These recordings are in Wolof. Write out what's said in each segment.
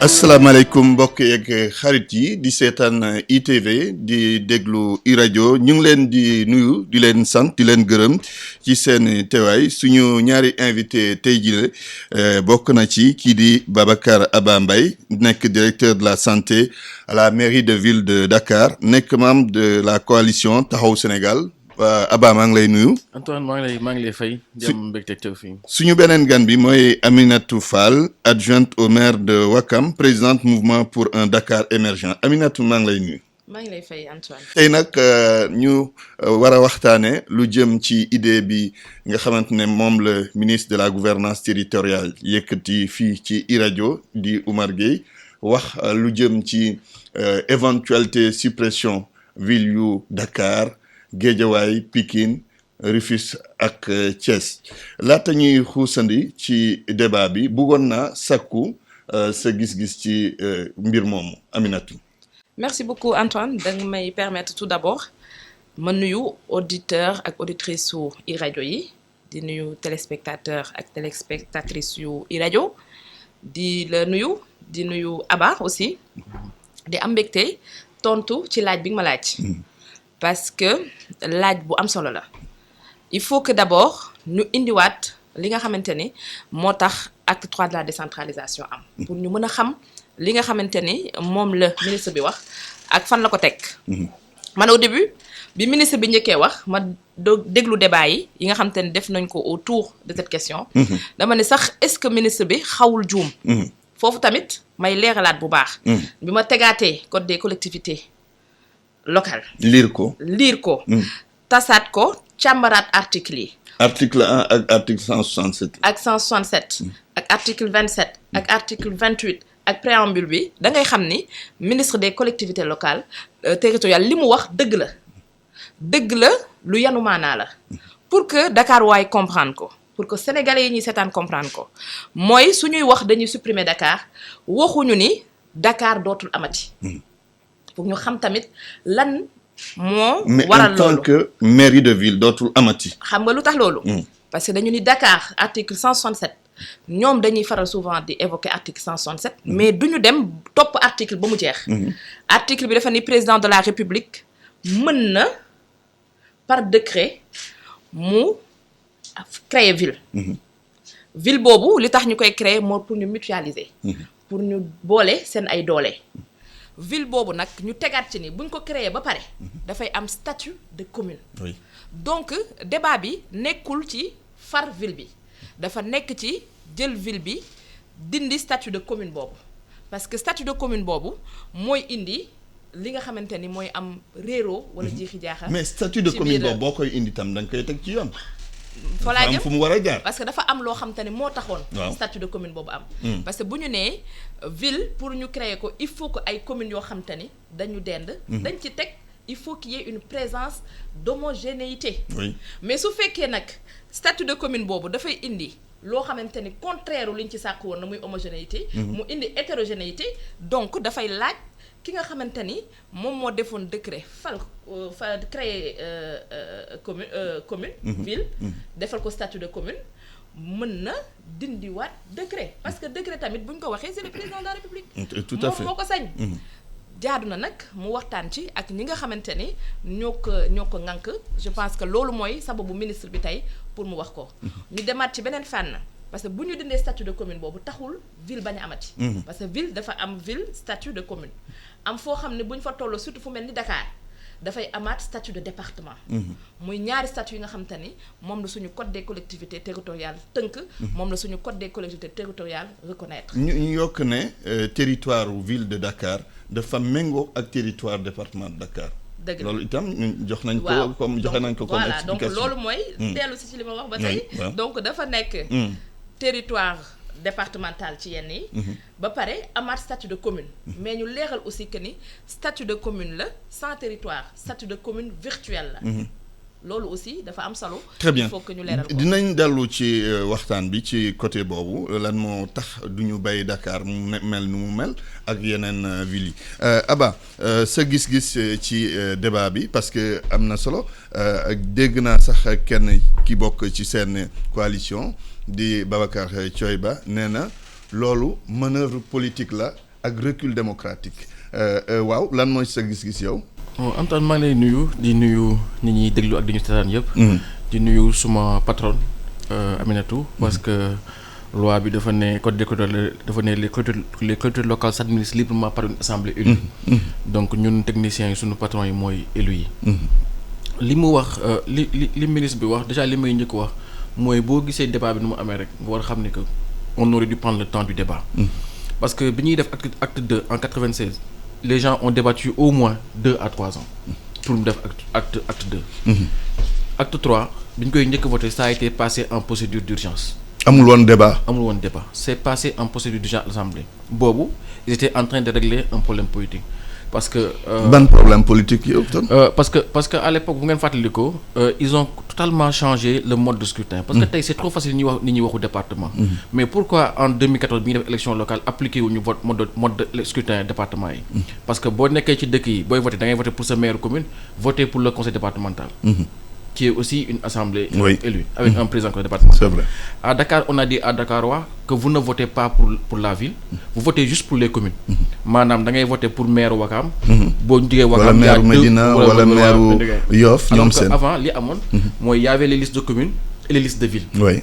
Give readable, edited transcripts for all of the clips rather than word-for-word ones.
asalaamaaleykum mbokk yeeg xarit yi di seetaan ITV di déglu iRadio ñu ngi leen di nuyu di leen sant di leen gërëm ci seen teewaay suñu ñaari invité tey jii bokk na ci kii di Babacar Aba Mbaye nekk directeur de la santé à la mairie de ville de Dakar nekk membre de la coalition Taxawu Sénégal. Aba maa ngi lay nuyu. Antoine maa ngi lay fay. jàmm mbégte teew fii. suñu beneen gan bi mooy Aminatou Fall adjointe au maire de Ouakam présidente mouvement pour un Dakar émergent Aminatou maa ngi lay nuyu. maa ngi lay fay Antoine. tey nag ñu war a waxtaanee lu jëm ci idée bi nga xamante ne moom la ministre de la gouvernance territoriale yëkkati fii ci iRadio di Oumar Gueye wax lu jëm ci éventualité suppression ville yu Dakar. Guédiawaye Pikine Rufisque ak Thiès laata ñuy xuusandi ci débat bi bëggoon naa sakku sa gis-gis ci mbir moomu Aminatou. Merci beaucoup Antoine danga may permettre tout d'abord ma nuyu auditeur ak auditrice yu iRadio yi di nuyu téléspectateur ak téléspectatrice yu iRadio di la nuyu di nuyu Aba aussi di am mbégte tontu ci laaj bi nga ma laaj. Parce que laaj bu am solo la il faut que d'abord ñu indiwaat li nga xamante ni moo tax acte 3 de la décentralisation am pour ñu mën a xam li nga xamante ni moom la ministre bi wax ak fan la ko teg. Man au début bi ministre bi njëkkee wax ma déglu débat yi nga xamante ni def nañ ko autour de cette question. Dama ne sax est-ce que ministre bi xawul juum. Foofu tamit may leeralaat bu baax. bi ma tegaatee code des collectivités local liir ko tasaat ko càmbaraat article yi. article 1 ak article 167. ak 167. ak article 27. ak article 28 ak préambule bi da ngay xam ni ministre des collectivités locales territoriales li mu wax dëgg la lu yanu maanaa la pour que Dakar waay comprendre ko pour que sénégalais yi ñuy seetaan comprendre ko mooy suñuy wax dañuy supprimer Dakar waxuñu ni Dakar dootul amati. pour ñu xam tamit lan moo waral loolu mais en tant que mairie de ville dootul amati. xam nga lu tax loolu. parce que dañu ni Dakar article 167 ñoom dañuy faral souvent di évoquer article 167. mais duñu dem topp article ba mu jeex. article bi dafa ni président de la république mën na par décret mu créer ville. ville boobu li tax ñu koy créer moo pour ñu mutualiser. pour ñu boole seen ay doole. ville boobu nag ñu tegaat ci ni buñ ko créer ba pare dafay am statut de commune. Oui. Donc débat bi nekkul ci far ville bi dafa nekk ci jël ville bi dindi statut de commune boobu parce que statut de commune boobu mooy indi li nga xamante ni mooy am réeroo wala jiixi jaaxa. mais statut de commune boobu boo koy indi tam da nga koy teg ci yoon. fa laa jëm fu mu war a jaar. parce que dafa am loo xamante ni moo taxoon. waaw statut de commune boobu am. parce que bu ñu nee ville pour ñu créer ko il faut que ay communes yoo xamante ni dañu dend. dañ ci teg il faut qu'il y ait une présence d'homogénéité. Oui. mais su fekkee nag statut de commune boobu dafay indi loo xamante ni contraire li ñu ci sàkk woon na muy homogénéité. mu indi hétérogénéité donc dafay laaj. ki nga xamante ni moom moo defoon décret fa créer commune ville defal ko statut de commune mën na dindiwaat décret parce que décret tamit bu ñu ko waxee c'est le président de la république tout à fait moom moo ko sañ jaadu na nag mu waxtaan ci ak ñi nga xamante ni ñoo ko ŋànk je pense que loolu mooy sababu ministre bi tey pour mu wax ko ñu demaat ci beneen fànn parce que bu ñu dindee statut de commune boobu taxul ville bañ a amati. parce que ville dafa am ville statut de commune am foo xam ne bu ñu fa tolloo surtout fu mel ni Dakar dafay amaat statut de département. muy ñaari statut yi nga xamante ni moom la suñu code des collectivités territoriales tënk. moom la suñu code des collectivités territoriales reconnaître. ñu yokk ne territoire ville de Dakar dafa méngoo ak territoire département de Dakar. dëgg la loolu itam ñun joxe nañ ko comme explication. voilà donc loolu mooy. dellu si li ma wax ba tey. donc dafa nekk. territoire départemental ci yenn yi. ba pare amaat statut de commune. mais ñu leeral aussi que ni statut de commune la sans territoire statut de commune virtuel la. loolu aussi dafa am solo. très bien il faut que ñu leeral ko. dinañ dellu ci waxtaan bi ci côté boobu lan moo tax du ñu bàyyi Dakar mu mel nu mu mel ak yeneen villes yi Aba sa gis-gis ci débat bi parce que am na solo dégg naa sax kenn ki bokk ci seen coalition di Babacar Thioye Ba nee na loolu manœuvre politique la ak recul démocratique waaw lan mooy sa gis-gis yow. Antoine maa ngi lay nuyu di nuyu nit ñi déglu ak di ñu seetaan yëpp. di nuyu suma patron Aminatou parce que loi bi dafa ne code des collectivités dafa ne les collectivités locales s'administrent librement par une assemblée élue. donc ñun techniciens yi suñu patron yi mooy élus yi. li mu wax li ministre bi wax déjà li may njëkk wax mooy boo gisee débat bi nu mu amee rek nga war a xam ne que on aurait dû prendre le temps du débat. parce que bi ñuy def acte 2 en 96 les gens ont débattu au moins 2 à 3 ans pour mu def acte 2. acte 3 bi ñu koy njëkk voté ça a été passé en procédure d'urgence. amul woon débat. C'est passé en procédure d'urgence à l'Assemblée boobu ils étaient en train de régler un problème politique parce que. ban problème politique yow tam. parce que à l'époque bu ngeen fàttalikoo ils ont totalement changé le mode de scrutin. parce que tey c'est trop facile ñuy wax nit ñi waxu département. mais pourquoi en 2014 bi ñu def élection locale appliqué wu ñu mode de scrutin département yi. parce que boo nekkee ci dëkk yi booy voter da ngay voter pour sa maire commune voter pour le conseil départemental. qui est aussi une assemblée élue, avec un président départemental. C'est vrai. À Dakar, on a dit à Dakarois que vous ne votez pas pour la ville, vous votez juste pour les communes. Madame, vous votez pour maire Wakam, wala maire Medina, wala maire Yoff, avant, il y avait les listes de communes et les listes de villes. Oui.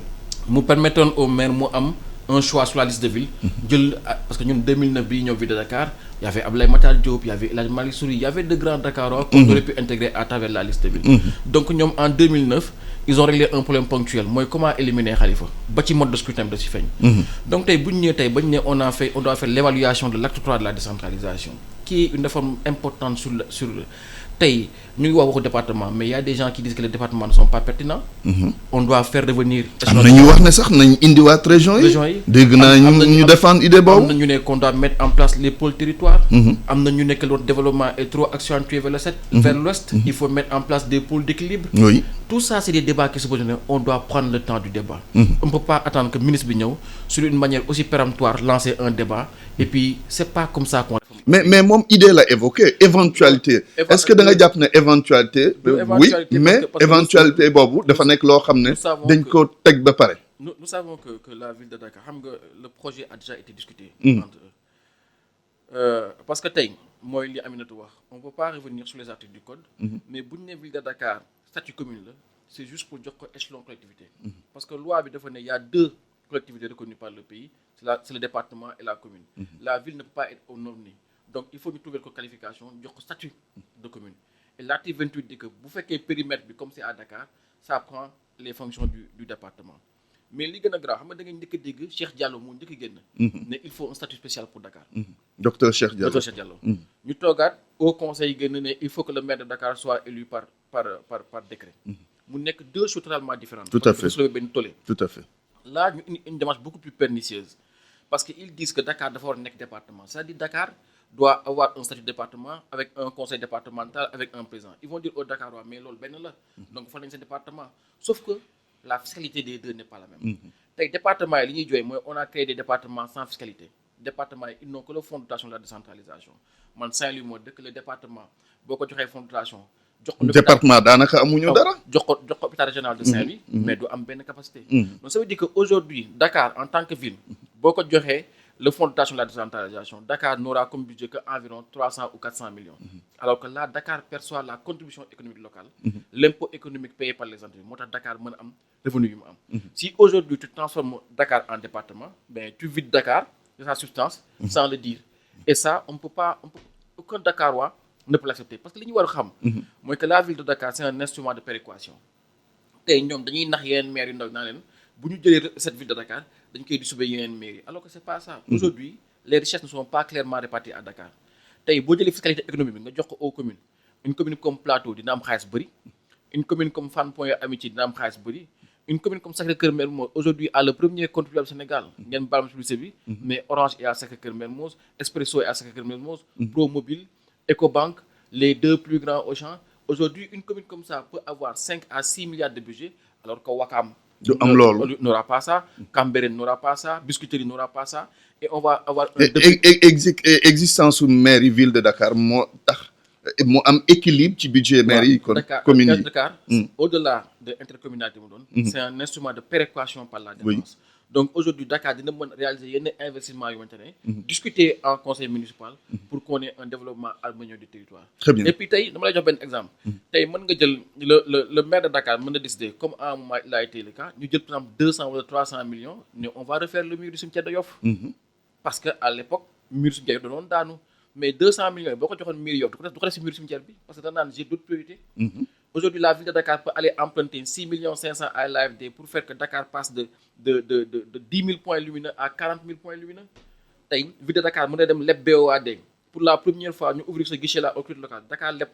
Nous permettons au maire un choix sur la liste de ville. Parce que nous, en 2009, nous avons vu de Dakar, il y avait Ablaye Matar Diop, il y avait El Hadj Malick Souri, il y avait de grands Dakarois qu'on aurait pu intégrer à travers la liste de ville. Donc, nous, en 2009, ils ont réglé un problème ponctuel. Moi, comment éliminer Khalifa? Bâti mode de scrutin de Sifeng. Donc, on doit faire l'évaluation de l'acte 3 de la décentralisation, qui est une réforme importante sur nous avons au département, mais il y a des gens qui disent que les départements ne sont pas pertinents. On doit faire revenir. On doit mettre en place les pôles territoires. Le développement est trop accentué vers l'ouest. Il faut mettre en place des pôles d'équilibre. Oui. Tout ça, c'est des débats qui se posent. On doit prendre le temps du débat. On ne peut pas attendre que le ministre Bignon, sur une manière aussi péremptoire, lancer un débat. Et puis, c'est pas comme ça qu'on. Mais mon idée l'a évoqué, éventualité. Est-ce que dans la Japon, éventualité, oui, mais éventualité, Bobo, de faire que l'on ramène, d'un côté, nous savons que la ville de Dakar, le projet a déjà été discuté entre eux. Parce que moi, il y a on ne peut pas revenir sur les articles du code, mais pour une ville de Dakar, statut commune, c'est juste pour dire que échelon collectivité. Parce que loi, il y a 2 collectivités reconnues par le pays, c'est le département et la commune. La ville ne peut pas être au nombre. Donc, il faut trouver une qualification, un statut de commune. Et l'article 28 dit que vous faites un périmètre, comme c'est à Dakar, ça prend les fonctions du département. Mais ce qui est grave, Cheikh Diallo, mais il faut un statut spécial pour Dakar. Docteur Cheikh Diallo. Nous avons au conseil, il faut que le maire de Dakar soit élu par décret. Nous avons 2 choses totalement différentes. Tout à fait. Tout à fait. Là, nous avons une démarche beaucoup plus pernicieuse. Parce qu'ils disent que Dakar doit avoir un département. C'est-à-dire que Dakar doit avoir un statut de département avec un conseil départemental, avec un président. Ils vont dire au Dakar, mais l'ol ben là. Donc il faut un département. Sauf que la fiscalité des deux n'est pas la même. Les départements, on a créé des départements sans fiscalité. Les départements, ils n'ont que le fonds de dotation de la décentralisation. Moi, Saint-Louis, que le département, beaucoup de fonds de dotation. Département danaka amuñu dara jox ko hôpital régional de Saint-Louis mais do am ben capacité. Donc ça veut dire que aujourd'hui Dakar en tant que ville boko joxé le fonds de dotation de la décentralisation Dakar n'aura comme budget que environ 300 ou 400 millions. Alors que là Dakar perçoit la contribution économique locale, l'impôt économique payé par les entreprises. Motax Dakar mën am revenu yu mu am. Si aujourd'hui tu transformes Dakar en département, ben tu vides Dakar de sa substance sans le dire. Et ça aucun Dakarois ne peut l'accepter parce que li ñu war a xam mooy que la ville de Dakar c'est un instrument de péréquation. Tey ñoom dañuy nax yeneen maires yu ndaw naa leen bu ñu jëlee cette ville de Dakar dañ koy distribuer yeneen maires yi alors que c'est pas ça. Aujourd'hui les richesses ne sont pas clairement réparties à Dakar. Tey boo jëlee fiscalité économique bi nga jox ko aux communes, une commune comme Plateau dina am xaalis bëri, une commune comme Fann Point E Amitié dina am xaalis bëri, une commune comme Sacré-Cœur Mermoz aujourd'hui a le premier contribuable Sénégal ngeen baal ma publicité bi mais Orange est à Sacré-Cœur Mermoz, Expresso est à Sacré-Cœur Mermoz, Promobile, Ecobank, les 2 plus grands Auchan. Aujourd'hui, une commune comme ça peut avoir 5 à 6 milliards de budget, alors que Wakam n'aura pas ça, Cambérène n'aura pas ça, Biscuiterie n'aura pas ça, et on va avoir existence d'une mairie ville de Dakar moo am équilibre ci budget mairie commune Dakar au-delà de intercommunalité c'est un instrument de péréquation par la dépense. donc aujourd'hui Dakar dina mën réaliser yenn investissement yu xamante ne discuter en conseil municipal pour qu'on ait un développement harmonieux du territoire. Très bien. Et puis tey dama lay jox benn exemple tey mën nga jël le maire de Dakar mën na décider comme à un moment il a été le cas ñu jël par exemple 200 wala 300 millions ne on va refaire le mur du cimetière de Yoff parce que à l'époque mur cimetière yi danoon daanu mais 200 millions yi boo ko joxoon mur Yoff du ko def si mur cimetière bi parce que da naan j'ai d'autres priorités. Aujourd'hui la ville de Dakar peut aller emprunter 6 500 à l'AFD pour faire que Dakar passe de 10 000 points lumineux à 40 000 points lumineux. Tey ville de Dakar mën na dem leb BOAD pour la première fois ñu ouvrir ce guichet là au culture locale Dakar leb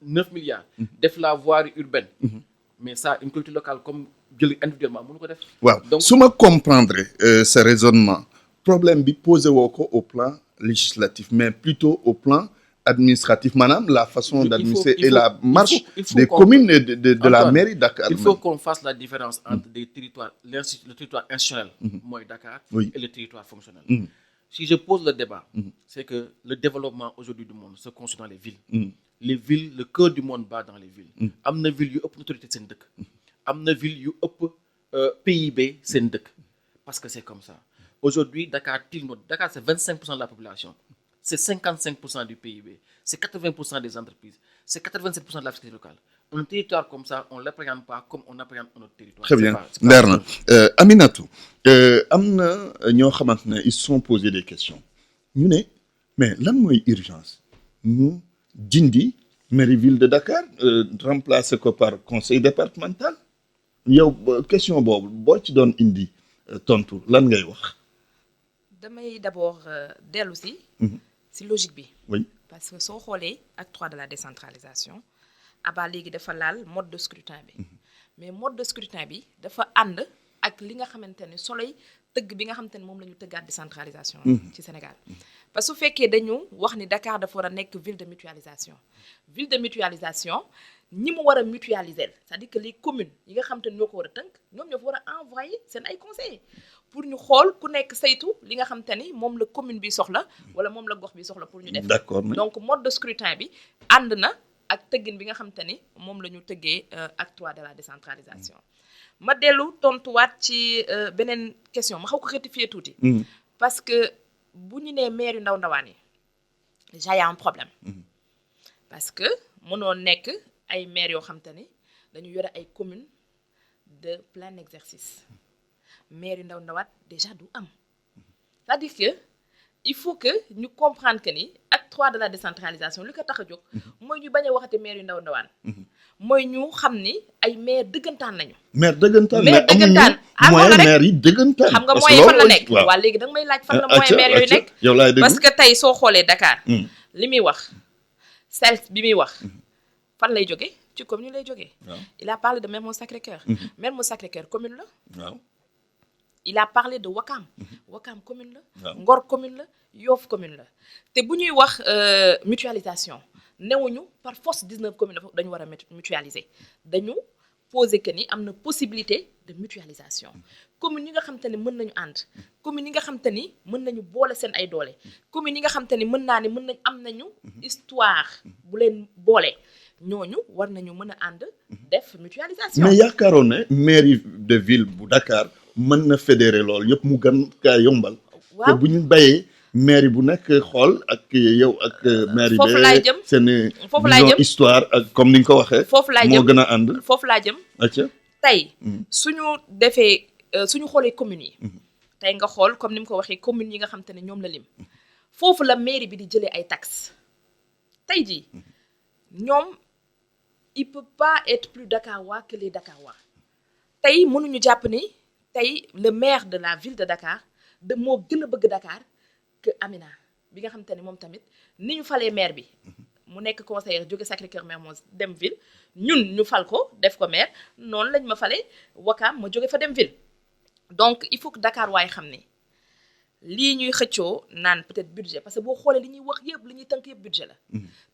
9 milliards. def la voirie urbaine. mais ça une culture locale comme jël individuellement mënu ko def. waaw donc su ma comprendre ce raisonnement problème bi posé woo ko au plan législatif mais plutôt au plan administratif maanaam la façon d'administrer et la marche des communes et de la mairie Dakar. Il faut qu'on fasse la différence entre des territoires le territoire institutionnel mooy Dakar et le territoire fonctionnel. Si je pose le débat c'est que le développement aujourd'hui du monde se concentre dans les villes. Les villes le cœur du monde bat dans les villes. am na ville yu ëpp notoriété seen dëkk. am na ville yu ëpp PIB seen dëkk parce que c'est comme ça. Aujourd'hui Dakar Dakar c'est 25% de la population. C'est 55% du PIB, c'est 80% des entreprises, c'est 87% de la fiscalité locale. Un territoire comme ça, on ne l'appréhende pas comme on appréhende un autre territoire. Très bien, leer na Aminatou am na ñoo xamante ne ils se sont posé des questions ñu ne mais lan mooy urgence ñu dindi mairie ville de Dakar remplacer ko par conseil départemental yow question boobu boo ci doon indi tontu lan ngay wax. damay d'abord dellu si logique bi. Oui. Parce que soo xoolee acte 3 de la décentralisation Abba léegi dafa laal mode de scrutin bi. mais mode de scrutin bi dafa ànd ak li nga xamante ne soloy tëgg bi nga xamante ne moom la ñu tëggaat décentralisation. ci Sénégal parce que su fekkee dañu wax ni Dakar dafa war a nekk ville de mutualisation. ville de mutualisation ñi mu war a mutualiser c'est-à-dire que les communes yi nga xamante ne ñoo ko war a tënk ñoom ñoo fa war a envoyer seen ay conseillers. pour ñu xool ku nekk saytu li nga xamante ni moom la commune bi soxla wala moom la gox bi soxla pour ñu def. D'accord. Donc mode de scrutin bi ànd na ak tëggin bi nga xamante ni moom la ñu tëggee acte 3 de la décentralisation. ma dellu tontuwaat ci beneen question ma xaw ko rectifier tuuti. parce que bu ñu nee maire yu ndaw ndawaan yi déjà y a un problème. parce que mënoo nekk ay maire yoo xamante ni dañu yore ay communes de plein exercice. maire yu ndaw ndawaat déjà du am c'est-à-dire que il faut que ñu comprendre que ni acte 3 de la décentralisation li ko tax a jóg mooy ñu bañ a waxate maire yu ndaw ndawaan mooy ñu xam ni ay maire dëggantaan lañu. maire dëggantaan maire dëggantaan moyen maire yi dëggantaan. xam nga moyen fan la nekk waa léegi da nga may laaj fan la moyen maire yooyu nekk yow laay déglu parce que tey soo xoolee Dakar li muy wax self bi muy wax fan lay jógee ci commune lay jógee. il a parlé de Mermoz Sacré-Cœur. Mermoz Sacré-Cœur commune la. waaw. Il a parlé de Wakam. Wakam commune la. Ngor commune la. Yoff commune la. te bu ñuy wax mutualisation newuñu par force 19 communes dañu war a mutualiser dañu poser que ni am na possibilité de mutualisation. communes yi nga xam te ne mën nañu ànd. communes yi nga xam te ni mën nañu boole seen ay doole. communes yi nga xam te ni mën naa ne mën nañ am nañu histoire bu leen boole. ñooñu war nañu mën a ànd def mutualisation. mais yaakaaroon ne mairie de ville bu Dakar mën na fédérer loolu yëpp mu gën kaa yombal. waaw te bu ñu bàyyee mairie bu nekk xool ak yow ak mairie foofu laay jëm seen foofu laay jëm histoire ak comme ni nga ko waxee. foofu laay jëm moo gën a ànd. foofu laa jëm. acca tey suñu defee suñu xoolee communes yi. tey nga xool comme ni mu ko waxee communes yi nga xam te ne ñoom la lim. foofu la mairie bi di jëlee ay taxes tey jii ñoom. Il peut pas être plus dakarois que les Dakarois tey mënuñu jàpp ni tey le maire de la ville de Dakar de moo gën a bëgg Dakar que Amina bi nga xam te ne moom tamit ni ñu falee maire bi mu nekk conseiller jóge Sacré-Cœur Mermoz dem ville ñun ñu fal ko def ko maire noonu lañ ma falee Wakam ma jóge fa dem ville donc il faut que Dakar waaye xam ne lii ñuy xëccoo naan peut-être budget parce que boo xoolee li ñuy wax yëpp li ñuy tënk yëpp budget la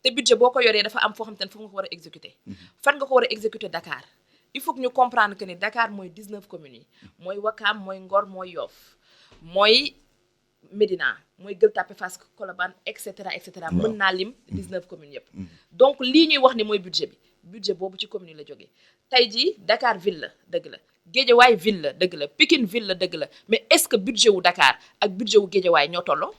te budget boo ko yoree dafa am foo xam te ne foofu nga ko war a exécuter fan nga ko war a exécuter Dakar il faut que ñu comprendre que ni Dakar mooy 19 communes yi mooy Wakam mooy Ngor mooy Yoff mooy Médina mooy Gueule Tapée Fass Colobane et cetera mën naa lim 19 communes yëpp donc lii ñuy wax ni mooy budget bi budget boobu ci commune yi la jógee tey jii Dakar ville la dëgg la Guédiawaye ville la dëgg la Pikine ville la dëgg la mais est-ce que budget wu Dakar ak budget wu Guédiawaye ñoo tolloo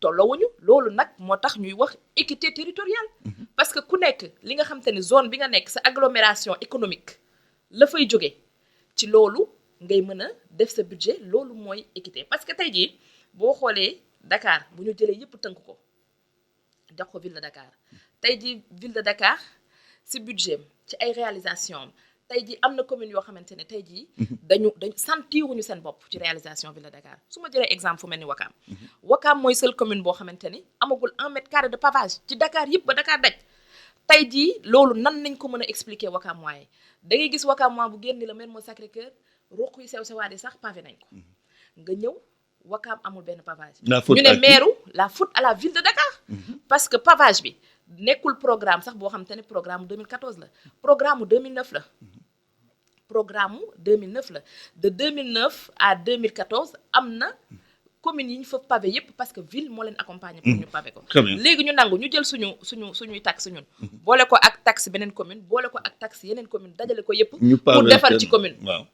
tolloowuñu loolu nag moo tax ñuy wax équité territoriale parce que ku nekk li nga xam te ne zone bi nga nekk sa agglomération économique la fay jóge ci loolu ngay mën a def sa budget loolu mooy équité parce que tey jii boo xoolee Dakar bu ñu jëlee yëpp tënk ko jox ko ville de Dakar tey jii ville de Dakar si budget ci ay réalisation tey jii am na commune yoo xamante ne tey jii dañu sentiruñu seen bopp ci réalisation ville de Dakar su ma jëlee exemple fu mel ni Wakam Wakam mooy seule commune boo xamante ni amagul 1 mètre carré de pavage ci Dakar yëpp ba Dakar daj tey jii loolu nan nañ ko mën a expliquer Wakam waaye da ngay gis Wakam waa bu génn la Mermoz Sacré-Cœur ruq yu sew sewaat yi sax pavé nañ ko nga ñëw Wakam amul benn pavage ñu ne maire la faute à la ville de Dakar parce que pavage bi nekkul programme sax boo xamante ne programme 2014 la programme 2009 la programme 2009 la de 2009 à 2014 am na communes yi ñu fa pavé yépp parce que ville moo leen accompagner pour ñu pavé ko léegi ñu nangu ñu jël suñuy taxe ñun boole ko ak taxe beneen commune boole ko ak taxe yeneen commune dajale ko yépp pour defar ci commune waaw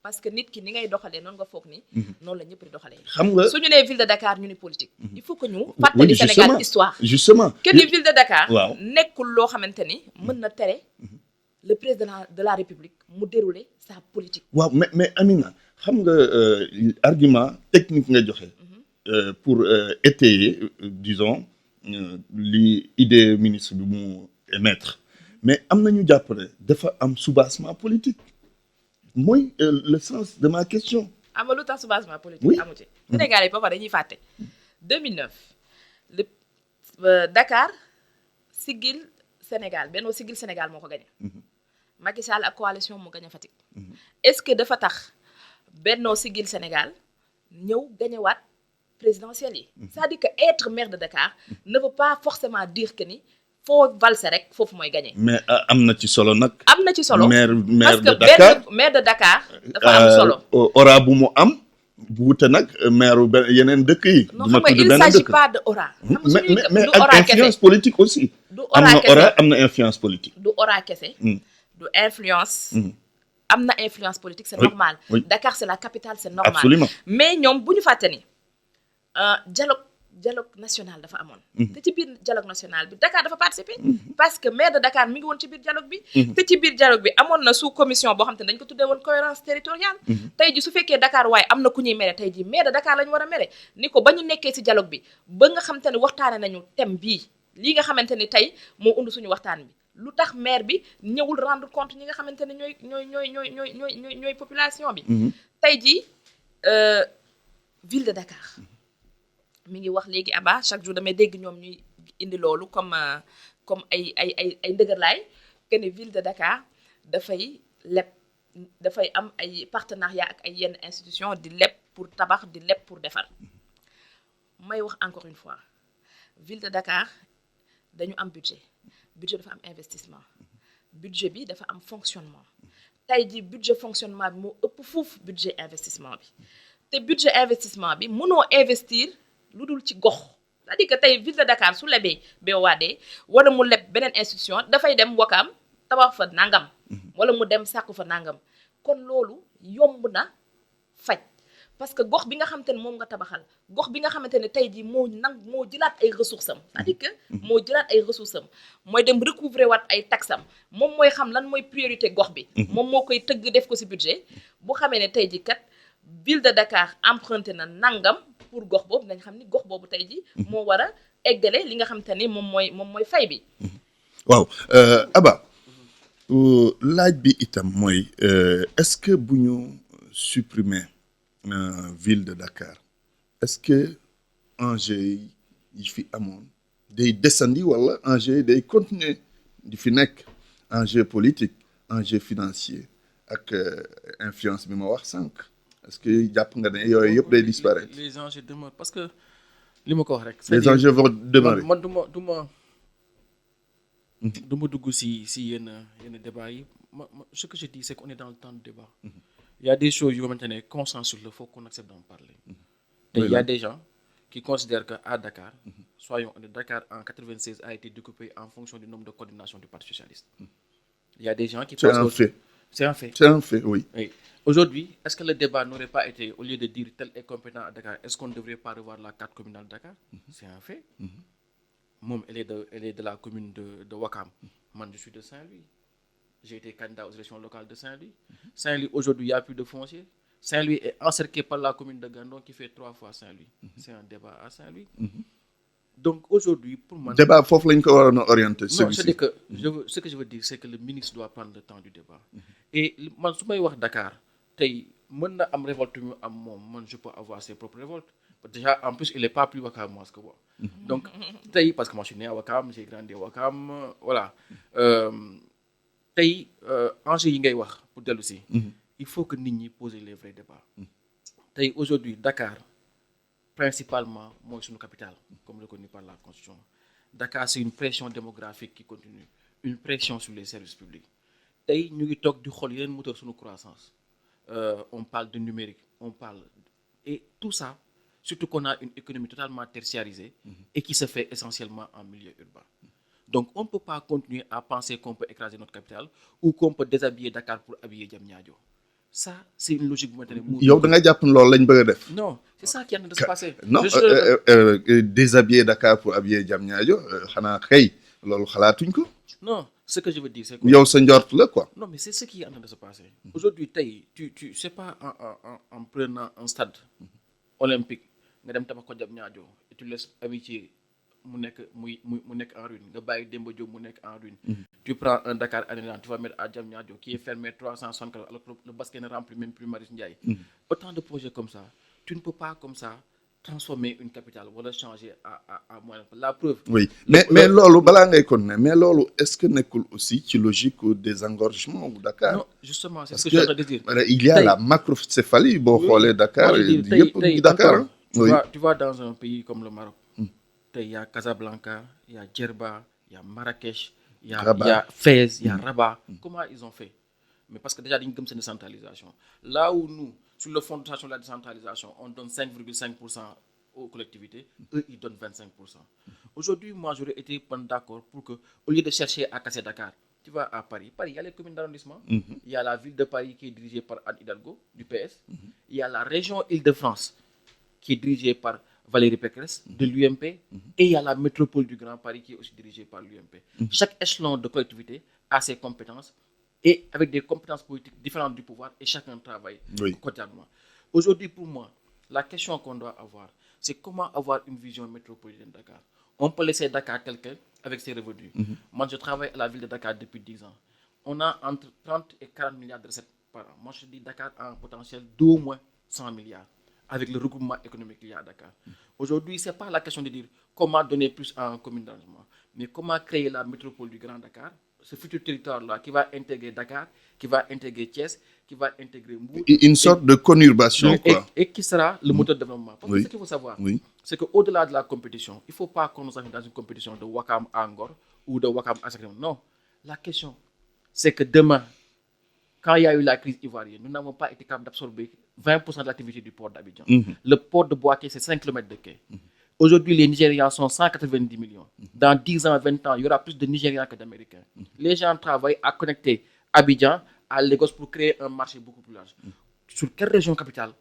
parce que nit ki ni ngay doxalee noonu nga foog ni noonu la ñëpp di doxalee xam nga suñu nee ville de Dakar ñu ni politique il faut que ñu fàttali Sénégal histoire justement que ni ville de Dakar nekkul loo xamante ni mën na tere le président de la République mu dérouler sa politique waaw mais Amina xam nga argument technique nga joxe pour étayer disons li idée ministre bi mu émettre mais am na ñu jàpp ne dafa am soubassement politique mooy le sens de ma question. am lu tax soubassement politique amu ci. Sénégal yi ba pare dañuy fàtte. 2009 le Dakar Siggil Sénégal Benno Siggil Sénégal moo ko gagné. Macky Sall ak coalition mu gagné Fatick. est-ce que dafa tax Benno Siggil Sénégal ñëw gagnéwaat présidentielle yi. c'est-à-dire que être maire de Dakar ne veut pas forcément dire que ni. foo valser rek foofu mooy gagné. mais am na ci solo nag. am na ci solo maire parce de que Dakar maire de Dakar. dafa am solo aura bu mu am. bu wute nag maire yeneen dëkk yi. non xam nga il s'agit pas de aura. mais ak influence politique aussi. du aura kese am na influence politique. du aura kese. du influence. am na influence politique c'est normal. Dakar c'est la capitale c'est normal. absolument mais ñoom bu ñu fàtte ni dialogue national dafa amoon te ci biir dialogue national bi Dakar dafa participer parce que maire de Dakar mi ngi woon ci biir dialogue bi te ci biir dialogue bi amoon na sous commission boo xam te ne dañ ko tuddee woon cohérence territoriale tey ji su fekkee Dakar waaye am na ku ñuy mere tey ji maire de Dakar la ñu war a mere ni ko ba ñu nekkee ci dialogue bi ba nga xam te ne waxtaane nañu thème bii lii nga xamante ni tey moo undu suñu waxtaan bi lu tax maire bi ñëwul rendre compte ñi nga xamante ne ñooy population bi tey ji ville de Dakar mi ngi wax léegi Abba chaque jour damay dégg ñoom ñuy indi loolu comme ay ndëgërlaay que ne ville de Dakar dafay am ay partenariat ak ay yenn institution di leb pour tabax di leb pour defar may wax encore une fois ville de Dakar dañu am budget dafa am investissement budget bi dafa am fonctionnement tey ji budget fonctionnement bi moo ëpp fuuf budget investissement bi te budget investissement bi mënoo investir lu dul ci gox c'est-à-dire que tey ville de Dakar su lebee BOAD wala mu leb beneen institution dafay dem Wakam tabax fa nangam wala mu dem sàkku fa nangam kon loolu yomb na faj parce que gox bi nga xamante ne moom nga tabaxal gox bi nga xamante ne tey jii moo jëlaat ay ressources am c'est-à-dire que moo jëlaat ay ressources am mooy dem recouvrer waat ay taxes am moom mooy xam lan mooy priorité gox bi moom moo koy tëgg def ko ci budget bu xamee ne tey jii kat ville de Dakar emprunté na nangam pour gox boobu nañ xam ni gox boobu tey ji moo war a eggale li nga xamante ni moom mooy fay bi waaw Abba laaj bi itam mooy est-ce que bu ñu supprimer ville de Dakar est-ce que enjeu yi fi amoon day descendi wala enjeu yi day continuer di fi nekk enjeu politique enjeu financier ak influence bi ma wax sànq est-ce que jàpp nga ne yooyu yëpp day disparaître. Les enjeux demeurent parce que li ma ko wax rek. les enjeux vont demeurer. man du ma dugg si yenn débat yi ce que je dis c'est qu'on est dans le temps de débat. Il y a des choses yu xamante ne consensus la faut qu'on accepte d'en parler. te il y a des gens qui considèrent que à Dakar soyons honnêtes, Dakar en 96 a été découpé en fonction du nombre de coordination du Parti socialiste. Il y a des gens qui pensent c'est un fait. C'est un fait. C'est un fait, oui. Aujourd'hui, est-ce que le débat n'aurait pas été, au lieu de dire tel est compétent à Dakar, est-ce qu'on ne devrait pas revoir la carte communale de Dakar? C'est un fait. Mom, elle est de la commune de Ouakam. Moi, je suis de Saint-Louis. J'ai été candidat aux élections locales de Saint-Louis. Saint-Louis, aujourd'hui, il n'y a plus de foncier. Saint-Louis est encerclé par la commune de Gandon qui fait 3 fois Saint-Louis. C'est un débat à Saint-Louis. Donc aujourd'hui, pour moi... débat foofu lañ ko waroon a orienté. Non, c'est que ce que je veux dire, c'est que le ministre doit prendre le temps du débat. Et man, su may wax Dakar, tey mën na am révolte mu am moom, man je peux avoir ses propres révoltes. Déjà, en plus, il n'est pas plus Wakamois que moi. Donc, tey, parce que moi je suis né à Wakam, j'ai grandi à Wakam, voilà. Tey, enjeu yi ngay wax pour dellu si, il faut que nit ñi poser les vrais débats. Tey, aujourd'hui, Dakar, principalement, moi, c'est une capitale, comme reconnu par la Constitution. Dakar, c'est une pression démographique qui continue, une pression sur les services publics. Tey, ñu ngi toog di xool yeneen moteur suñu croissance. On parle de numérique, on parle... Et tout ça, surtout qu'on a une économie totalement tertiarisée et qui se fait essentiellement en milieu urbain. Donc, on ne peut pas continuer à penser qu'on peut écraser notre capitale ou qu'on peut déshabiller Dakar pour habiller Diamniadio. Ça, c'est une logique bu maintenant. yow da nga jàpp ne loolu lañ bëgg a def. Non, c'est ça qui est en train de se passer. non déshabiller Dakar pour habiller Diamniadio xanaa xëy loolu xalaatuñ ko. Non, ce que je veux dire, c'est que... yow sa njort la quoi. Non, mais c'est ce qui est en train de se passer. Aujourd'hui, tu sais pas en prenant un stade olympique, nga dem tabax ko Diamniadio et tu laisses Amitié mu nekk en ruine, nga bàyyi Demba Diop mu nekk en ruine. Tu prends un Dakar Arena, tu vas mettre à Diamniadio qui est fermé 364 alors que le basket ne remplit même plus Marius Ndiaye. Autant de projets comme ça, tu ne peux pas comme ça transformer une capitale wala changer à moyen. La preuve. Oui, mais loolu balaa ngay continuer mais loolu est-ce que nekkul aussi ci logique des engorgements au Dakar. Non, justement, c'est ce que je suis en train de dire. Il y a la macrocéphalie boo xoolee Dakar yëpp Dakar. Tu vas dans un pays comme le Maroc. Il y a Casablanca, il y a Djerba, il y a Marrakech, il y a Fès, il y a Rabat. Comment ils ont fait? Mais parce que déjà, il y a une décentralisation. Là où nous, sur le fonds de la décentralisation, on donne 5,5% aux collectivités, eux, ils donnent 25%. Aujourd'hui, moi, j'aurais été d'accord pour que, au lieu de chercher à casser Dakar, tu vas à Paris. Paris, il y a les communes d'arrondissement. Il y a la ville de Paris qui est dirigée par Anne Hidalgo, du PS. Il y a la région Île-de-France qui est dirigée par Valérie Pécresse, de l'UMP, et il y a la métropole du Grand Paris qui est aussi dirigée par l'UMP. Chaque échelon de collectivité a ses compétences et avec des compétences politiques différentes du pouvoir et chacun travaille quotidiennement. Aujourd'hui, pour moi, la question qu'on doit avoir, c'est comment avoir une vision métropolitaine de Dakar. On peut laisser Dakar tel quel avec ses revenus. Moi, je travaille à la ville de Dakar depuis 10 ans. On a entre 30 et 40 milliards de recettes par an. Moi, je dis Dakar a un potentiel d'au moins 100 milliards. Avec le regroupement économique qu'il y a à Dakar. Aujourd'hui, ce n'est pas la question de dire comment donner plus à une commune d'arrondissement, mais comment créer la métropole du Grand Dakar, ce futur territoire-là qui va intégrer Dakar, qui va intégrer Thiès, qui va intégrer Mbour. Une sorte de conurbation, quoi. Et qui sera le moteur de développement. Parce que ce qu'il faut savoir, c'est qu'au-delà de la compétition, il ne faut pas qu'on nous arrive dans une compétition de Ouakam à Angor ou de Ouakam à Sacré. Non. La question, c'est que demain, quand il y a eu la crise ivoirienne, nous n'avons pas été capables d'absorber 20% de l'activité du port d'Abidjan. Le port de Boaké, c'est 5 km de quai. Aujourd'hui, les Nigérians sont 190 millions. Dans 10 ans, 20 ans, il y aura plus de Nigérians que d'Américains. Les gens travaillent à connecter Abidjan à Lagos pour créer un marché beaucoup plus large. Sur quelle région capitale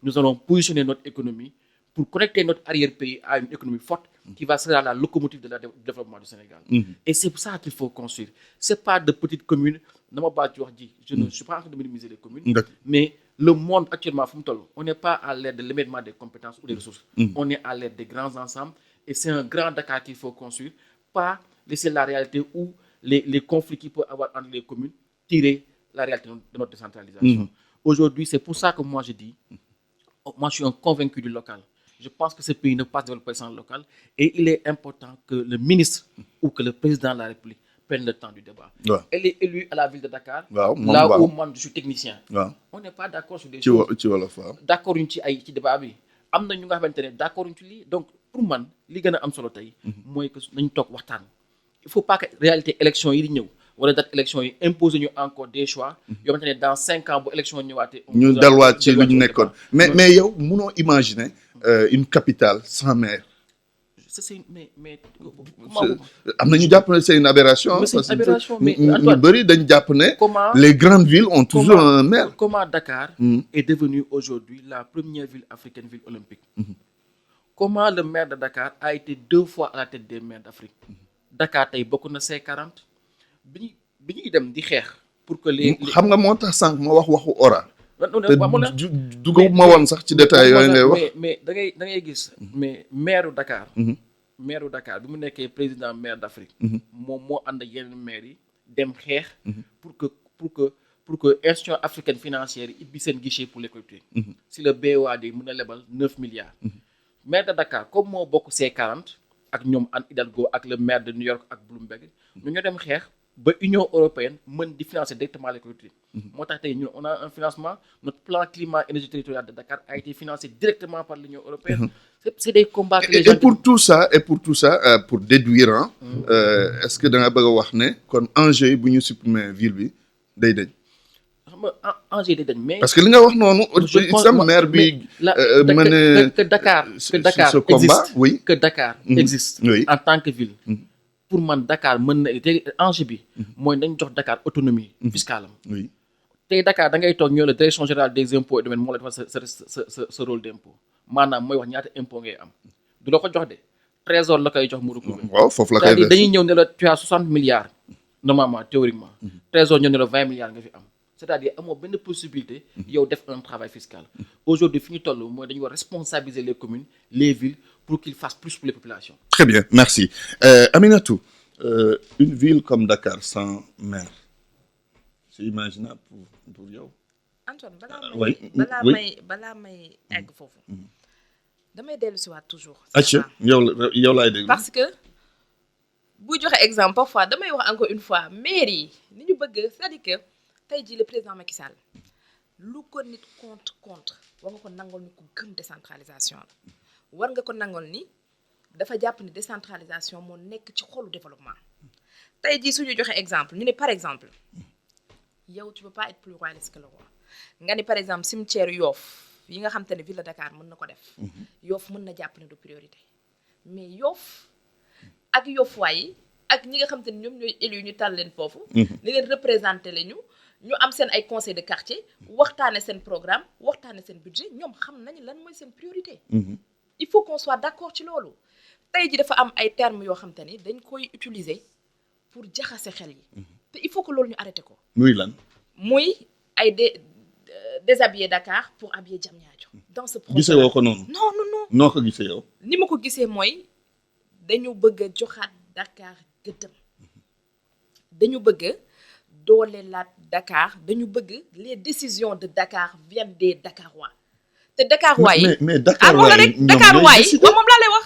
nous allons positionner notre économie pour connecter notre arrière-pays à une économie forte qui va ser la locomotive de développement du Sénégal. Et c'est pour ça qu'il faut construire. Ce n'est pas de petites communes. Je ne suis pas en train de minimiser les communes, mais le monde actuellement, on n'est pas à l'ère de l'éménement des compétences ou des ressources. On est à l'ère des grands ensembles et c'est un grand Dakar qu'il faut construire, pas laisser la réalité ou les conflits qu'il peut y avoir entre les communes tirer la réalité de notre décentralisation. Aujourd'hui, c'est pour ça que moi je dis, moi je suis un convaincu du local. Je pense que ce pays ne peut pas se développer sans le local et il est important que le ministre ou que le président de la République prenne le temps du débat. Elle est élue à la ville de Dakar, là où moi je suis technicien. On n'est pas d'accord sur des choses. D'accord ci débat bi. Am na ñu nga xamantene d'accord ci li. Donc pour man li gëna am solo tay moy que nañ tok waxtaan. Il faut pas que réalité élection yi di ñëw wala date élection yi imposer ñu encore des choix yo xamantene dans 5 ans bu élection ñëwaté ñu dalwaat ci lu ñu nekkoon mais yow mënoo imaginer une capitale sans maire. mais am na ñu jàpp ne c'est une aberration. Mais c'est une aberration, mais ñu Antoine, bëri dañ jàpp ne comment les grandes villes ont toujours un maire. comment Dakar est devenue aujourd'hui la première ville africaine, ville olympique. Comment le maire de Dakar a été 2 fois à la tête des maires d'Afrique. Dakar tey bokk na C40 bi ñuy dem di xeex pour que les xam nga moo tax sànq ma wax waxu aura. te mais dugg ma woon sax ci détails yooyu ngay wax. mais da ngay gis mais maire Dakar. maire Dakar bi mu nekkee président maire d'Afrique. moom moo ànd ak yeneen maires yi dem xeex. pour que institution africaine financière yi ibbi seen guichet pour les collectivités. si le BOAD mën a lebal 9 milliards. maire de Dakar comme moo bokk C40 ak ñoom Anne Hidalgo ak le maire de New York ak Bloomberg ñoo dem xeex ba Union européenne mën di financer directement les collectivités. moo tax tey ñun on a un financement notre plan climat énergie territorial de Dakar a été financé directement par l'Union européenne. C'est des combats que les gens. Et pour tout ça pour déduire est-ce que da nga bëgg a wax ne kon enjeu yi bu ñu supprimer ville bi day dañ. xam nga enjeu day dañ mais. parce que li nga wax noonu. sam maire bi que Dakar ce combat existe. oui que Dakar existe. Oui. En tant que ville. pour man Dakar mën na te enjeu bi. mooy dañ jox Dakar autonomie fiscale am. oui tey Dakar da ngay toog ñëw la direction générale des impôts et domaines moo la defal sa rôle d'impôt maanaam mooy wax ñaata impôt ngay am du la ko jox de trésor la koy jox mu recouvrer. waaw foofu la koy c'est-à-dire dañuy ñëw ne la tu as 60 milliards normalement théoriquement. trésor ñëw ne la 20 milliards nga fi am. c'est-à-dire amoo benn possibilité yow def un travail fiscal. aujourd'hui fi ñu toll mooy dañu war responsabiliser les communes les villes pour qu'ils fassent plus pour les populations. très bien merci Aminatou une ville comme Dakar sans maire c'est imaginable pour yow. Antoine oui balaa may egg foofu damay dellu si waat toujours. acca yow laay dégg. parce que buy joxe exemple parfois damay wax encore une fois maire yi ni ñu bëgg c'est-à-dire que tey jii le président Macky Sall lu ko nit contre war nga ko nangol ni ku gëm décentralisation la war nga ko nangol ni dafa jàpp ni décentralisation moo nekk ci xolu développement. tey jii suñu joxe exemple ñu ne par exemple yow tu peux pas être plus royaliste que le roi nga ni par exemple cimetière Yoff yi nga xam te ne ville de Dakar mën na ko def. Yoff mën na jàpp ne du priorité mais Yoff ak Yoffois yi ak ñi nga xam te ne ñoom ñooy élus ñu tàll leen foofu. ni leen représenté la ñu am seen ay conseil de quartier waxtaane seen programme waxtaane seen budget ñoom xam nañu lan mooy seen priorité. il faut qu'on soit d'accord ci loolu. tey ji dafa am ay termes yoo xam te ni dañ koy utiliser pour jaxase xel yi. te il faut que loolu ñu arrêté ko. muy lan. muy ay déshabiller Dakar pour habiller Diamniadio. dans ce projet gisee woo ko noonu. non. noo ko gisee yow. ni ma ko gisee mooy dañu bëgg a joxaat Dakar gëddëm dañu bëgg a doolelaat Dakar dañu bëgg les décisions de Dakar viennent des Dakarois te Dakarois yi. mais Dakarois yi ñoom Dakarois yi moom laa lay wax.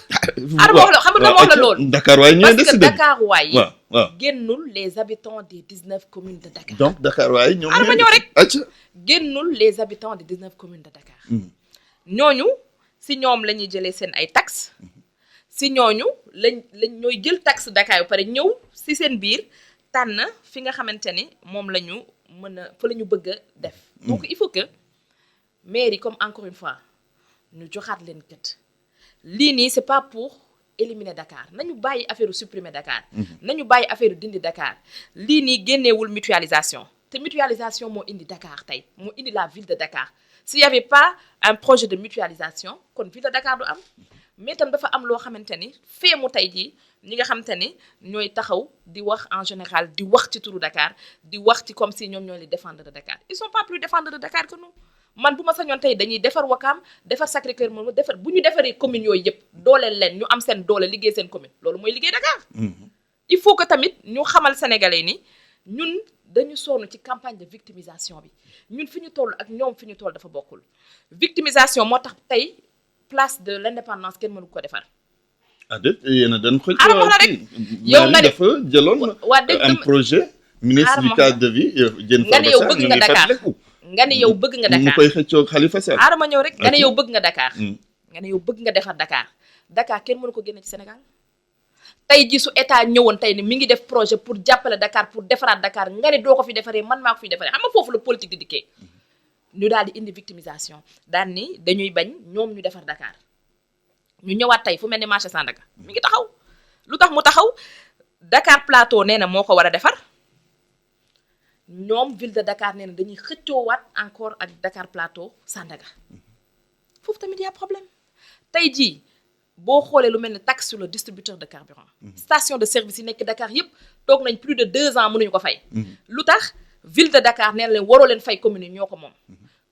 wax la xam nga wax la loolu. Dakarois yi ñooy décidé parce que Dakarois yi. waaw génnul les habitants des 19 communes de Dakar. donc Dakarois yi ñoom. ma ñëw rek. acca génnul les habitants des 19 communes de Dakar. ñooñu si ñoom la ñuy jëlee seen ay taxes si ñooñu lañ ñooy jël taxe Dakar yu pare ñëw si seen biir tànn fi nga xamante ni moom la ñu mën a fa la ñu bëgg a def. donc il faut que mairie comme encore une fois ñu joxaat leen kët lii nii c'est pas pour éliminer Dakar nañu bàyyi affaire supprimer Dakar. nañu bàyyi affaire dindi Dakar lii nii génneewul mutualisation te mutualisation moo indi Dakar tey moo indi la ville de Dakar s'il y avait pas un projet de mutualisation kon ville de Dakar du am mais tam dafa am loo xamante ni feemu tey jii ñi nga xamante ni ñooy taxaw di wax en général di wax ci turu Dakar di wax ci comme si ñoom ñooy les défendeurs de Dakar ils sont pas plus défendeurs de Dakar que nous. man bu ma sañoon tey dañuy defar Ouakam defar Sacré-Cœur moom defar bu ñu defaree communes yooyu yëpp dooleel leen ñu am seen doole liggéey seen commune loolu mooy liggéey Dakar. il faut que tamit ñu xamal sénégalais ni ñun dañu sonn ci campagne de victimisation bi ñun fi ñu toll ak ñoom fi ñu toll dafa bokkul victimisation moo tax tey place de l'indépendance kenn mënu ko defar. ah déet yéen a dañ ko. yow nga dafa jëloon. un projet. ministre du cadre de vie nga ne yow bëgg nga Dakar. nga ne yow bëgg nga Dakar mu koy xëccoo Khalifa Sall. ma ñëw rek nga ne yow bëgg nga Dakar. nga ne yow bëgg nga defar Dakar kenn mënu ko génne ci Sénégal. tey ji su état ñëwoon tey ni mi ngi def projet pour jàppale Dakar pour defaraat Dakar nga ne doo ko fi defaree man maa ko fi defaree xam nga foofu la politique di dikkee. ñu daal di indi victimisation daal ni dañuy bañ ñoom ñu defar Dakar ñu ñëwaat tey fu mel ni marché Sandaga mi ngi taxaw lu tax mu taxaw Dakar Plateau nee na moo ko war a defar ñoom ville de Dakar nee na dañuy xëccoowaat encore ak Dakar Plateau Sandaga foofu tamit y a problème tey jii boo xoolee lu mel ni taxe sur le distributeur de carburant station de service yi nekk Dakar yépp toog nañ plus de 2 ans mënuñu ko fay lu tax ville de Dakar nee na leen waroo leen fay commune yi ñoo ko moom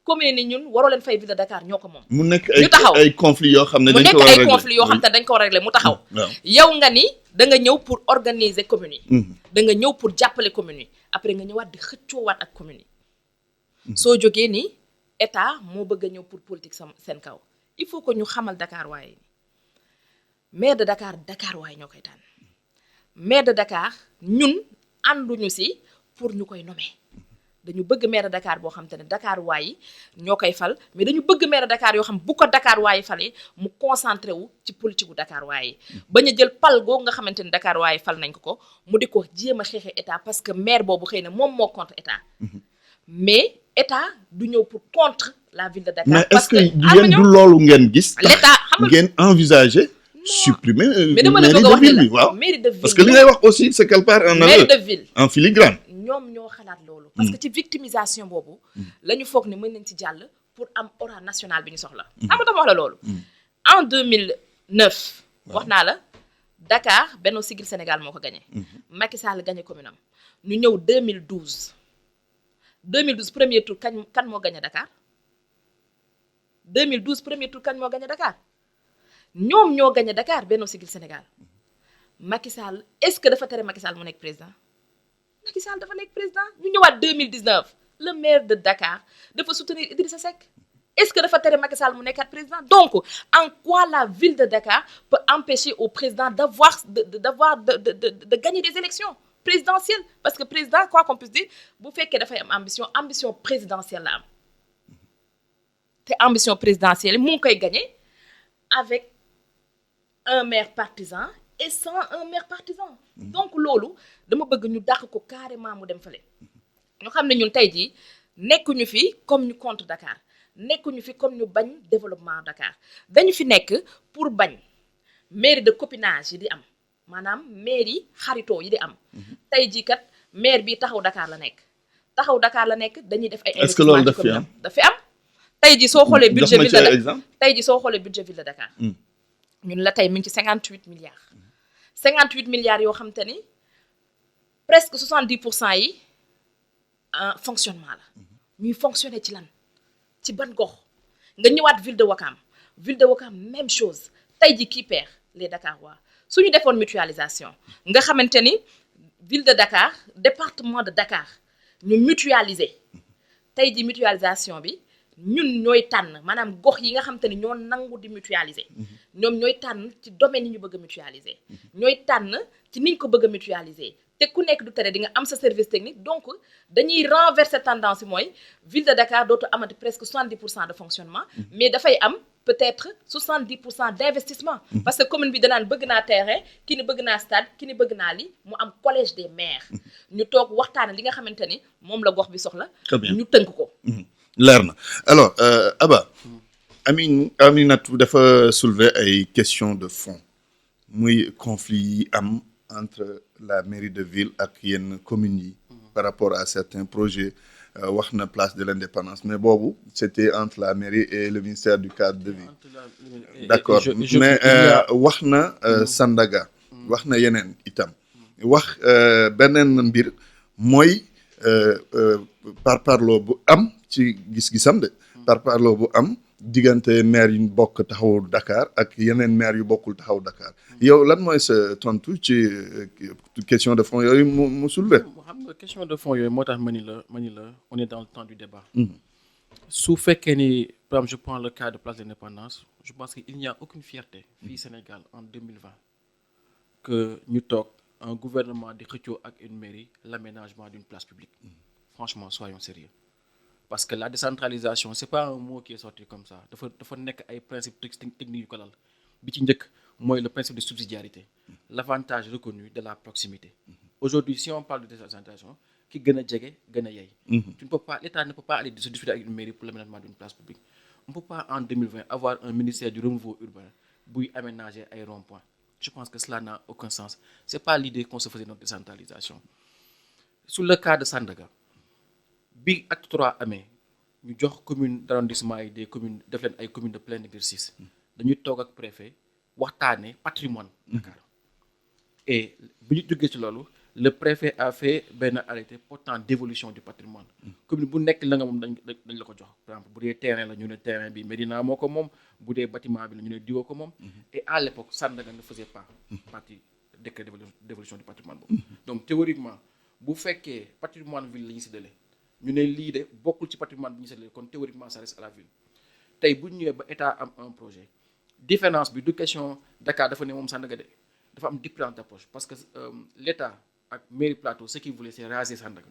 commune ni ñun waroo leen fay ville de Dakar ñoo ko moom mu nekk ñu taxaw ay conflits yoo xam ne mu dañ nekk ko war a ay régler. conflits yoo xam te dañ ko war a régler mu taxaw waaw yow nga ni da nga ñëw pour organiser communes yi da nga ñëw pour jàppale communes yi après nga ñëwaat di xëccoowaat ak communes yi soo jógee ni état moo bëgg a ñëw pour politique seen kaw il faut que ñu xamal Dakar waaye maire de Dakar Dakar waaye ñoo koy tànn maire de Dakar ñun ànduñu si pour ñu koy nommer dañu bëgg maire de Dakar boo xam te ne Dakar waaye ñoo koy fal mais dañu bëgg maire de Dakar yoo xam bu ko Dakar waaye falee mu concentré wu ci politique gu Dakar waaye bañ a jël pal googu nga xamante ne Dakar waaye fal nañ ko mu di ko jéem a xeexee état parce que maire boobu xëy na moom moo contre état mais état du ñëw pour contre la ville de Dakar. mais parce est-ce que yéen du loolu ngeen gis. l'état xam nga ngeen envisager supprimer mais dama la mairie bëgg a de wax ville ne bi waaw. la mairie de ville parce que li ngay wax aussi c'est quelque part un mairie aveu de ville en filigrane. ñoom ñoo xalaat loolu. parce que ci victimisation boobu. la ñu foog ne mën nañ ci jàll pour am aura nationale bi ñu soxla. xam nga dama wax la loolu. en 2009. wax naa la Dakar Benno Siggil Sénégal moo ko gagné. Macky Sall gagné commune am ñu ñëw 2012. 2012 premier tour kan moo gagné Dakar 2012 premier tour kan moo gagné Dakar ñoom ñoo gagné Dakar Benno Siggil Sénégal Macky Sall est-ce que dafa tere Macky Sall mu nekk président Macky Sall dafa nekk président ñu ñëwaat 2019 le maire de Dakar dafa soutenir Idrissa Seck est-ce que dafa tere Macky Sall mu nekkaat président donc en quoi la ville de Dakar peut empêcher au président de gagner des élections présidentielle parce que président quoi qu'on puisse dire bu fekkee dafay am ambition présidentielle la am te ambition présidentielle mu ngi koy gagner avec un maire partisan et sans un maire partisan donc loolu dama bëgg ñu dàq ko carrément mu dem fële ñu xam ne ñun tey jii nekkuñu fi comme ñu contre Dakar nekkuñu fi comme ñu bañ développement Dakar dañu fi nekk pour bañ mairie de copinage yi di am maanaam maire yi xaritoo yi di am tey jii kat maire bi taxaw Dakar la nekk dañuy def ay est-ce que loolu daf fi am dafi am tey jii soo xoolee budget ville de exemple tey jii soo xoolee budget ville de Dakar ñun la tey mi ngi ci 58 milliards 58 milliards yoo xam te ni presque 70% yi fonctionnement la ñuy fonctionner ci lan ci ban gox nga ñëwaat ville de Ouakam même chose tey jii qui perd les Dakarois su ñu defoon mutualisation nga xamante ni ville de Dakar département de Dakar ñu mutualiser tey ji mutualisation bi ñun ñooy tànn maanaam gox yi nga xamante ni ñoo nangu di mutualiser ñoom ñooy tànn ci domaine yi ñu bëgg a mutualiser ñooy tànn ci niñ ko bëgg a mutualiser te ku nekk du tere di nga am sa service technique donc dañuy renverser tendance mooy ville de Dakar dootu amati presque 70% de fonctionnement mais dafay am peut-être 70% d'investissement parce que commune bi danaan bëgg naa terrain ki ni bëgg naa stade ki ni bëgg naa li mu am collège des maires ñu toog waxtaane li nga xamante ni moom la gox bi soxla ñu tënk ko leer na alors Aba Aminatou dafa soulever ay questions de fond muy conflit yi am entre la mairie de ville ak yenn communes yi par rapport à certains projets wax na place de l'indépendance mais boobu c'était entre la mairie et le ministère du cadre de vie d'accord mais wax na Sandaga wax na yeneen itam wax beneen mbir mooy parparloo bu am ci gis-gisam de parparloo bu am diggante maire yu bokk taxawu Dakar ak yeneen maire yu bokkul taxawu Dakar yow lan mooy sa tontu ci question de fond yooyu mu soulevé. xam nga question de fond yooyu moo tax ma ni la on est dans le temps du débat. su fekkee ni par exemple je prends le cas de place de l'indépendance je pense qu'il n'y a aucune fierté fii Sénégal en 2020 que ñu toog un gouvernement di xëccoo ak une mairie l'aménagement d'une place publique franchement soyons sérieux parce que la décentralisation c'est pas un mot qui est sorti comme ça dafa nekk ay principes techniques yu ko lal bi ci njëkk mooy le principe de subsidiarité l'avantage reconnu de la proximité aujourd'hui si on parle de décentralisation ki gën a jege gën a yey l'État ne peut pas aller se disputer avec une mairie pour l'aménagement d'une place publique on ne peut pas en 2020 avoir un ministère du renouveau urbain buy aménager ay rond-points. Je pense que cela n'a aucun sens. C'est pas l'idée qu'on se faisait notre décentralisation. Sur le cas de Sandaga bi acte 3 amee ñu jox commune d'arrondissement yi des communes def leen ay communes de plein exercice dañuy toog ak préfet waxtaane patrimoine Dakar et bi ñu jógee ci loolu le préfet a fait benn arrêté portant dévolution du patrimoine commune bu nekk la nga moom dañ la ko jox par exemple bu dee terrain la ñu ne terrain bi Médina moo ko moom bu dee bâtiment bi la ñu ne diwoo ko moom et à l'époque Sandaga ne faisait pas partie décret dévolution du patrimoine boobu donc théoriquement bu fekkee patrimoine ville la ñu séddale ñu ne lii de bokkul ci patrimoine bi ñu séddale kon théoriquement ça reste à la ville tey bu ñu ñëwee ba état am un projet différence bi du question Dakar dafa ne moom Sandaga de dafa am différence d'approche parce que l'état ak mairie Plateau ce qu'ils voulaient c'est raser Sandaga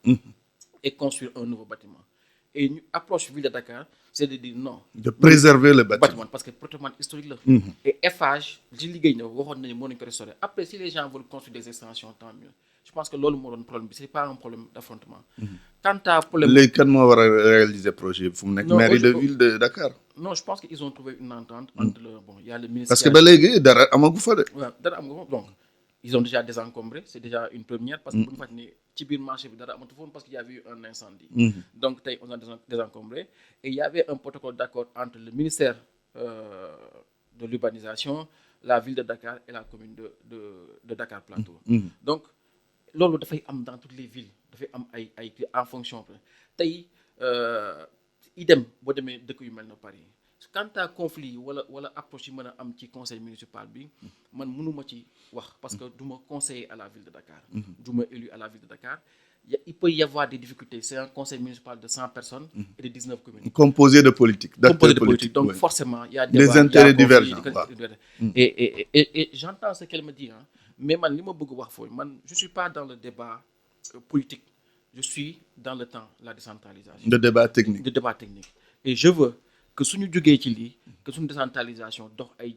et construire un nouveau bâtiment et ñu approche ville de Dakar c'est de dire non de préserver le bâtiment parce que patrimoine historique la et Eiffage ci liggéey na waxoon nañu mën nañu ko restaurer après si les gens veulent construire des extensions tant mieux je pense que loolu moo doon problème bi c'est pas un problème d'affrontement quant à problème léegi kan moo war a réaliser projet bi fu mu nekk mairie de ville de Dakar non je pense qu'ils ont trouvé une entente entre le bon il y a le ministère parce que ba léegi dara amagu fa de waaw dara am nga donc ils ont déjà désencombré c'est déjà une première parce que bu ñu fàttali ni ci biir marché bi dara amatu foon parce qu'il y avait eu un incendie donc tey on a désencombré et il y avait un protocole d'accord entre le ministère de l'urbanisation la ville de Dakar et la commune de Dakar Plateau donc loolu dafay am dans toutes les villes dafay am ay en fonction tey idem boo demee dëkk yu mel na Paris quant à conflit wala approche yi mën a am ci conseil municipal bi man mënuma ci wax parce que du ma conseiller à la ville de Dakar du ma élu à la ville de Dakar il peut y avoir des difficultés c'est un conseil municipal de 100 personnes et de 19 communes composé de politique d'acteurs politiques donc ouais. forcément il y a des intérêts divergents et j'entends ce qu'elle me dit mais man li ma bëgg wax foofu man je suis pas dans le débat politique je suis dans le temps la décentralisation de débat technique et je veux que suñu jógee ci lii que suñu décentralisation dox ay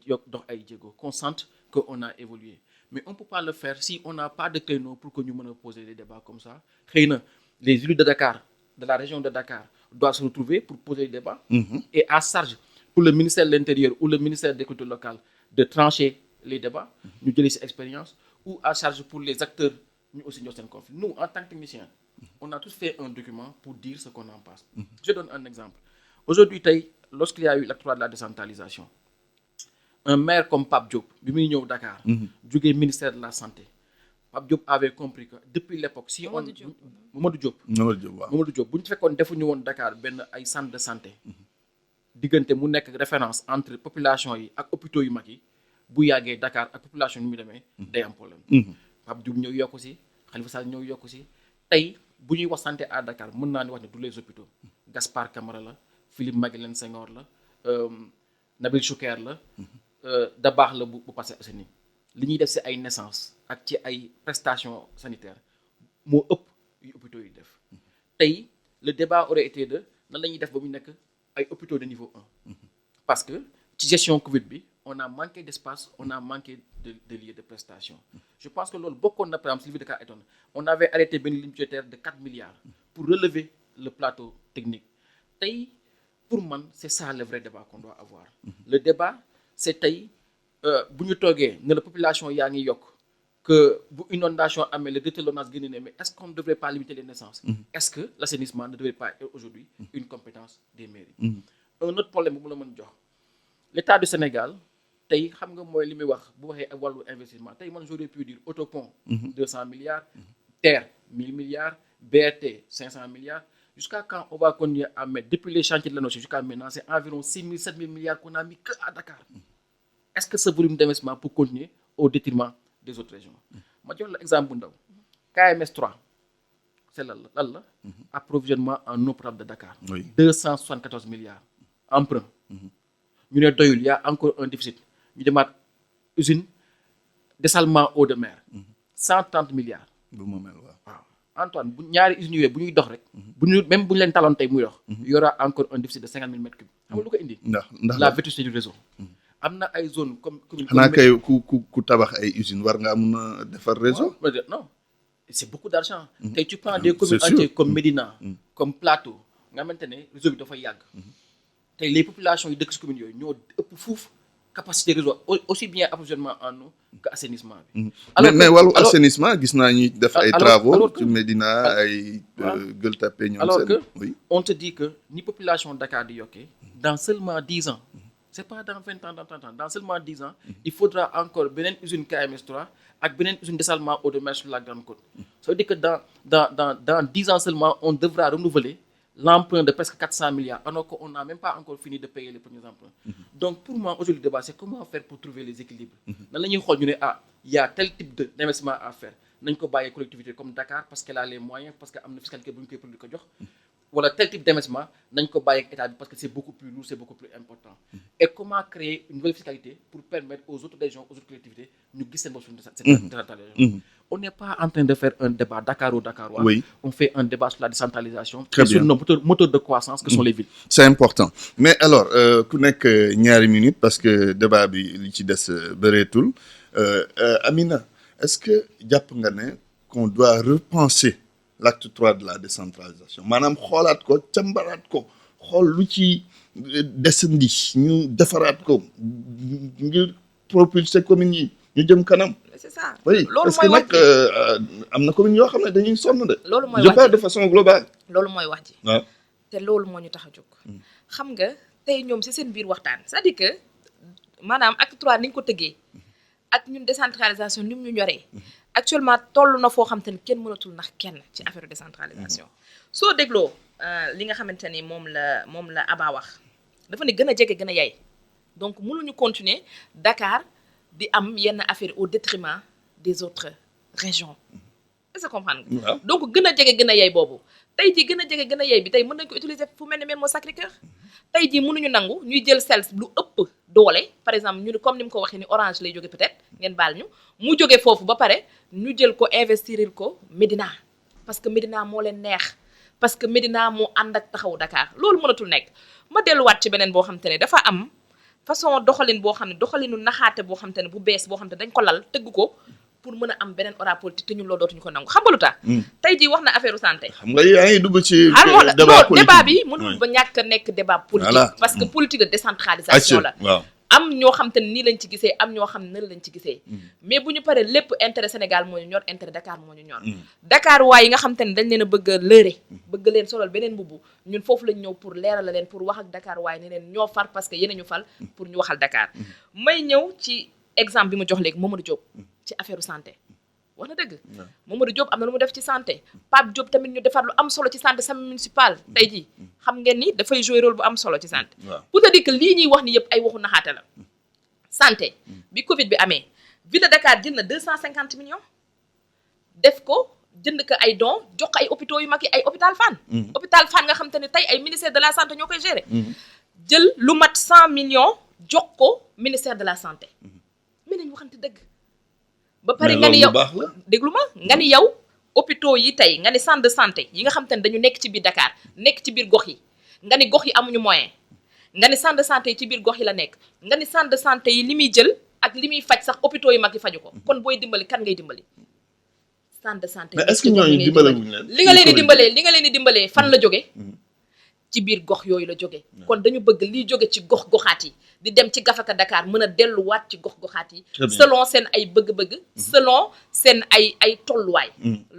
jéego qu'on sente que on a évolué mais on peut pas le faire si on n'a pas de créneau pour que ñu mën a poser des débats comme ça xëy na les élus de Dakar de la région de Dakar doivent se retrouver pour poser des débats et à charge pour le ministère de l'Intérieur ou le ministère des cultures locales de trancher les débats ñu jëlee ci expérience ou à charge pour les acteurs ñu aussi ñoo seen conflit nous en tant que techniciens on a tous fait un document pour dire ce qu'on en pense je donne un exemple aujourd'hui tey lorsqu'il y a eu l'acte 3 de la décentralisation un maire comme Pape Diop bi muy ñëw Dakar jógee ministère de la santé Pape Diop avait compris que depuis l'époque si on Mamadou Diop bu ñu fekkoon defuñu woon Dakar benn ay centre de santé diggante mu nekk référence entre population yi ak hôpitaux yu mag yi bu yàggee Dakar ak population yi mu demee day am problème Pape Diop ñëw yokku si Khalifa Sall ñëw yokku si tey bu ñuy wax santé à Dakar mën naa ni wax ne tous les hôpitaux Gaspard Camara la Philippe Maguilène Senghor la Nabil Choucair la Dabakh la bu Parcelles Assainies li ñuy def ci ay naissance ak ci ay prestations sanitaires moo ëpp yu hôpitaux yi def tey le débat aurait été de nan la ñuy def ba mu nekk ay hôpitaux de niveau 1 parce que ci gestion Covid bi on a manqué d'espace on a manqué de lieux de prestation je pense que loolu bokkoon na par exemple Sylvie Dakar étonne on avait arrêté benn ligne budgétaire de 4 milliards pour relever le plateau technique tey pour man c'est ça le vrai débat qu'on doit avoir le débat c'est tey bu ñu toogee ne la population yaa ngi yokk que bu inondation amee le directeur de l'ONAS génne ne mais est-ce qu'on ne devrait pas limiter les naissances est-ce que l'assainissement ne devrait pas être aujourd'hui une compétence des mairies un autre problème bu mu la mën jox l'État du Sénégal tey xam nga mooy li muy wax bu waxee ak wàllu investissement tey man j'aurais pu dire autopont 200 milliards terre 1000 milliards BRT 500 milliards jusqu'à quand on va continuer à mettre depuis les chantiers de l'ANOCI jusqu'à maintenant c'est environ 6 000 7 000 milliards qu'on a mis que à Dakar est-ce que ce volume d'investissement peut continuer au détriment des autres régions ma jox la exemple bu ndaw KMS 3 c'est lan la approvisionnement en eau potable de Dakar 274 milliards emprunt ñu ne doyul y a encore un déficit ñu demaat usine dessalement eau de mer 130 milliards bu ma mel waaw Antoine bu ñaari usines yooyu bu ñuy dox rek bu ñu même bu ñu leen taloon tey muy dox y aura encore un déficit de 50 000 mètres cubes xam nga lu ko indi ndax la vétusté du réseau am na ay zones comme xanaa kay ku tabax ay usines war ngaa mun a defar réseau non c'est beaucoup d'argent tey tu prends des communes entières comme Médina comme Plateau nga xamante ne réseau bi dafa yàgg tey les populations yi dëkk ci communes yooyu ñoo ëpp fuuf capacité réseau aussi bien approvisionnement en eau que assainissement bi. mais wàllu assainissement gis naa ñuy def ay travaux ci Médina ay Gueule Tapée ñoom alors seen que oui. on te dit que ni population Dakar di yokkee dans seulement 10 ans c'est pas dans 20 ans dans 30 ans dans seulement 10 ans il faudra encore beneen usine KMS3 ak beneen usine dessalement eau de mer sur la Grande Côte. Ça veut dire que dans 10 ans seulement on devra renouveler l'emprunt de presque 400 milliards alors qu'on n'a même pas encore fini de payer les premiers emprunts. Donc pour moi aujourd'hui le débat c'est comment faire pour trouver les équilibres. Nan la ñuy xool ñu ne il y a tel type d'investissement à faire nañ ko bàyyee collectivité comme Dakar parce qu'elle a les moyens parce que am na fiscalité bu ñu koy produit ko jox. Wala tel type d'investissement nañ ko bàyyi ak état bi parce que c'est beaucoup plus lourd c'est beaucoup plus important. Et comment créer une nouvelle fiscalité pour permettre aux autres régions aux autres collectivités ñu gis seen bopp sur cette décentralisation. On n'est pas en train de faire un débat Dakarois. Oui. On fait un débat sur la décentralisation Très et sur bien. nos moteurs de croissance que sont les villes. C'est important mais alors ku nekk ñaari minutes parce que débat bi li ci des bëreetul Amina est-ce que jàpp nga ne qu'on doit repenser l'acte 3 de la décentralisation maanaam xoolaat ko càmbaraat ko xool lu ci desandi ñu defaraat ko ngir propulser communes yi ñu jëm kanam. c'est ça. oui loolu parce que mooy wax nag ji am na communes yoo xam ne dañuy sonn de. loolu mooy je wax parle ji de façon globale. loolu mooy wax ji. waaw te loolu moo ñu tax a jóg. xam nga tey ñoom ci seen biir waxtaan c'est-à-dire que maanaam acte 3 ni ñu ko tëggee ak ñun décentralisation ni mu ñu ñoree actuellement toll na foo xam te ni kenn mënatul nax kenn ci affaire décentralisation. soo dégloo li nga xamante ni moom la Aba wax dafa ne gën a jege gën a yay donc mënuñu continuer Dakar di am yenn affaire au détriment des autres régions est-ce que comprendre nga. waaw donc gën a jege gën a yay boobu tey jii gën a jege gën a yay bi tey mën nañu ko utiliser fu mel ne Mermoz Sacré-Cœur tey jii mënuñu nangu ñuy jël sel lu ëpp doole par exemple ñu ne comme ni mu ko waxee ni Orange lay jóge peut-être ngeen baal ñu mu jóge foofu ba pare ñu jël ko investir ko Médina parce que Médina moo leen neex parce que Médina moo ànd ak taxawu Dakar loolu mënatul nekk ma delluwaat ci beneen boo xam te ne dafa am façon doxalin boo xam ne doxalinu naxaate boo xam te ne bu bees boo xam te ne dañ ko lal tëgg ko pour mën a am beneen aura politique te ñun loolu dootuñu ko nangu xam nga lu tax tey jii wax na affaire santé. xam nga yaa ngi dugg ci. débat politique débat bi mënul ba ñàkk a nekk débat politique. Voilà. parce que politique de décentralisation la. waaw am ñoo xam te ne nii lañ ci gisee am ñoo xam ne nan lañ ci gisee. mais bu ñu paree lépp intérêt Sénégal moo ñu ñor intérêt Dakar moo ñu ñor. Dakar waaye yi nga xam te ne dañ leen a bëgg a lëre bëgg leen solal beneen mbubu ñun foofu lañ ñëw pour leeral leen pour wax ak Dakar waaye ne leen ñoo far parce que yéen ñu fal pour ñu waxal Dakar. may ñëw ci exemple bi ma jox léegi Mamadou Diop ci affaire santé. wax na dëgg Mamadou Diop am na lu mu def ci santé Pape Diop tamit ñu defar lu am solo ci santé sama municipal tey jii xam ngeen ni dafay jouer rôle bu am solo ci santé pour te dire que lii ñuy wax ni yëpp ay waxu naxaate la santé bi Covid bi amee ville de Dakar jël na 250 millions def ko jënd ko ay dons jox ko ay hôpitaux yu mag yi ay hôpital Fann hôpital Fann nga xam te ne tey ay ministère de la santé ñoo koy gérer jël lu mat 100 millions jox ko ministère de la santé mais nañ waxante dëgg ba pare nga ni yow déglu ma nga ni yow hôpitaux yi tey nga ni centre de santé yi nga xam te ne dañu nekk ci biir Dakar nekk ci biir gox yi nga ni gox yi amuñu moyen nga ni centre de santé yi ci biir gox yi la nekk nga ni centre de santé yi li muy jël ak li muy faj sax hôpitaux yi mag yi faju ko kon booy dimbali kan ngay dimbali centre de santé mais est-ce que ñooñu dimbale wuñ leen li nga leen di dimbalee fan la jóge ci biir gox yooyu la jóge kon dañu bëgg liy jóge ci gox-goxaat yi di dem ci gafaka Dakar mën a delluwaat ci gox-goxaat yi selon seen ay bëgg-bëgg selon seen ay tolluwaay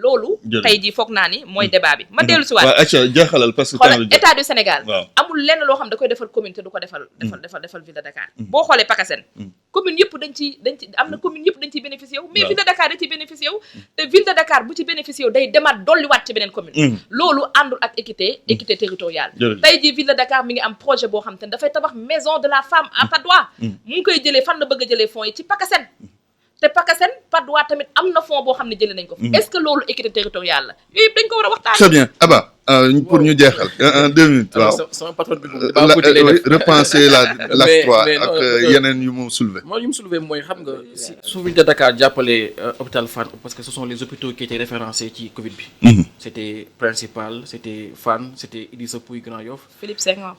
loolu tey jii foog naa ni mooy débat bi ma dellu si waat waaw acca jeexalal parce que xoolal état du Sénégal waaw amul lenn loo xam da koy defal commune te du ko defal ville de Dakar boo xoolee Pakassène commune yëpp dañ ci am na commune yëpp dañ ciy bénéficié wu mais ville de Dakar dañ ciy bénéficié wu te ville de Dakar bu ci bénéficié wu day demaat dolliwaat ci beneen commune loolu àndul ak équité territoriale tey jii ville de Dakar mi ngi am projet boo xam te ne dafay tabax maison de la femme à Patte d'Oie mu ngi koy jëlee fan la bëgg a jëlee fonds yi ci Pakassène te Pakassène Patte d'Oie tamit am na fonds boo xam ne jëlee nañ ko est-ce que loolu équité territoriale la yooyu yëpp dañ ko war a waxtaan très bien Aba pour ñu jeexal 2 minutes waaw sama patron bi repenser l'acte 3 ak yeneen yu mu soulevé moo yu mu soulevé mooy xam nga si su ville de Dakar jàppale hôpital Fann parce que ce sont les hôpitaux qui étaient référencés ci Covid bi c'était Principal c'était Fann c'était Idrissa Pouye Grand Yoff Philippe Senghor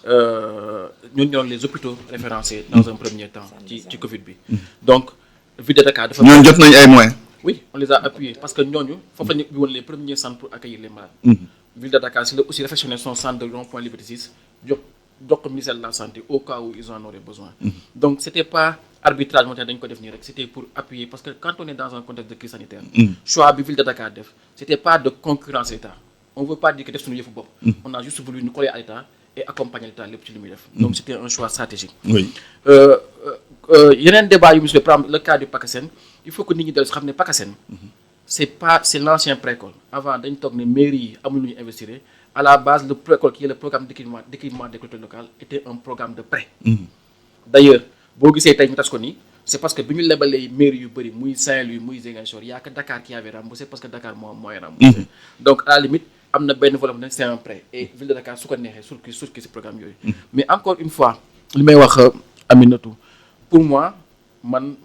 ñooñu ñoon les hôpitaux référencés dans un premier temps ci Covid bi donc ville de Dakar dafa ñooñu jot nañu ay moyens oui on les a appuyés parce que ñooñu foofu la ñu ubbi woon les premiers centres pour accueillir les malades ville de Dakar si la aussi réfectionné son centre de rond-point Liberté 6 jox donc ministère de la santé au cas où ils en auraient besoin. Donc c'était pas arbitrage moo tax dañ ko def nii rek c'était pour appuyer parce que quand on est dans un contexte de crise sanitaire. choix bi ville de Dakar def c'était pas de concurrence l'État. On veut pas dire que def suñu yëfu bopp. On a juste voulu nous coller à l'État et accompagner l'État lépp ci li muy def. Donc c'était un choix stratégique. Oui. yeneen débat yu monsieur par exemple le cas du PACASEN il faut que nit ñi dellu si xam ne PACASEN c'est l'ancien précole avant dañ toog ne mairie yi amul lu ñu investir à la base le précole qui est le programme d'équipement des collectivités locales était un programme de prêt. D'ailleurs boo gisee tey ñu tas ko nii c'est parce que bi ñu lebalee mairie yu bëri muy Saint-Louis muy Ziguinchor y a que Dakar qui avait remboursé parce que Dakar moo remboursé. Donc à la limite am na benn volet bu c'est un prêt et ville de Dakar su ko neexee surki si programme yooyu. Mais encore une fois li may wax Aminatou pour moi man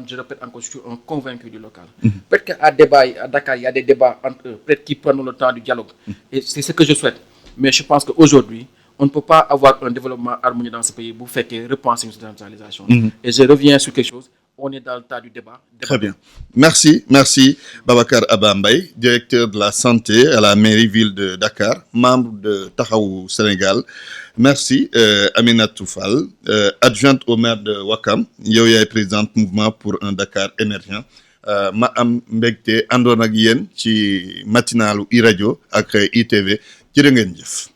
je répète encore je suis un convaincu du local. Peut-être qu'à débat à Dakar il y a des débats entre eux peut-être qui prennent le temps du dialogue et c'est ce que je souhaite. Mais je pense qu'aujourd'hui on ne peut pas avoir un développement harmonieux dans ce pays pour faire repenser une décentralisation. Et je reviens sur quelque chose. On est dans le tas du débat. Très bien. Merci Babacar Abba Mbaye, directeur de la santé à la mairie ville de Dakar, membre de Taxawu Sénégal. Merci Aminatou Fall, adjointe au maire de Ouakam, yow yaay présidente mouvement pour un Dakar émergent. Ma am mbégte àndoon ak yéen ci matinalu iRadio ak ITV jërë ngeen jëf.